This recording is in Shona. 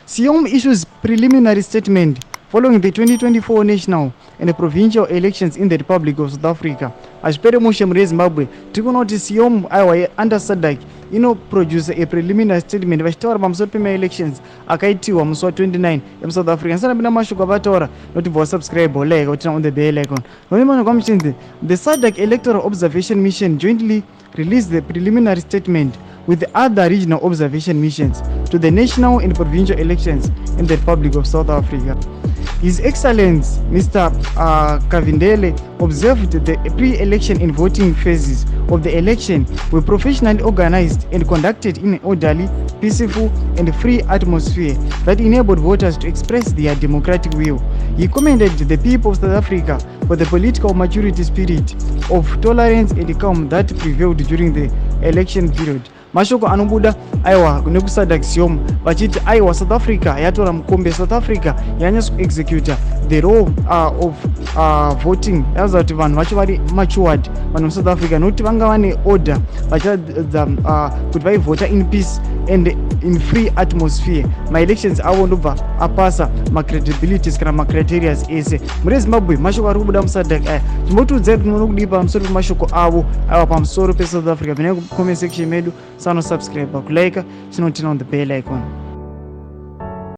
SIOM issues preliminary statement following the 2024 national and provincial elections in the Republic of South Africa. Achipere mushe muri Zimbabwe tikuona kuti SIOM aiwa under SADC inoproduce a preliminary statement vachitaura pamusoro pema-elections akaitiwa musi wa29 emuSouth Africa. Ndisanapinda mashoko avataura notibva subscribe like utina on the bell icon. Nonemana kwamuchinzi, the SADC Electoral Observation Mission jointly released the preliminary statement with the other regional observation missions to the national and provincial elections in the Republic of South Africa. His Excellency Mr. Kavindele observed the pre-election and voting phases of the election were professionally organized and conducted in an orderly, peaceful and free atmosphere that enabled voters to express their democratic will. He commended the people of South Africa for the political maturity, spirit of tolerance and calm that prevailed during the election period. Mashoko anobuda aiwa nekuSADC SIOM vachiti aiwa South Africa yatora mukombe, South Africa yanyasa kuexecuta the law of voting. Yaza kuti vanhu vacho vari matured vanhu muSouth Africa nokuti vanga vane order vachiradza kuti vaivhota in peace and in free atmosphere. Ma-elections avo ndobva apasa ma-credibilities kana ma-criterias ese. Muri Zimbabwe mashoko ari kubuda muSADC aya timbotiudzai kuti munoda kudii pamusoro pemashoko avo aiwa pamusoro peSouth Africa. Vinai kucomment section medu, subscribe, kulike, chinotina on the bell icon.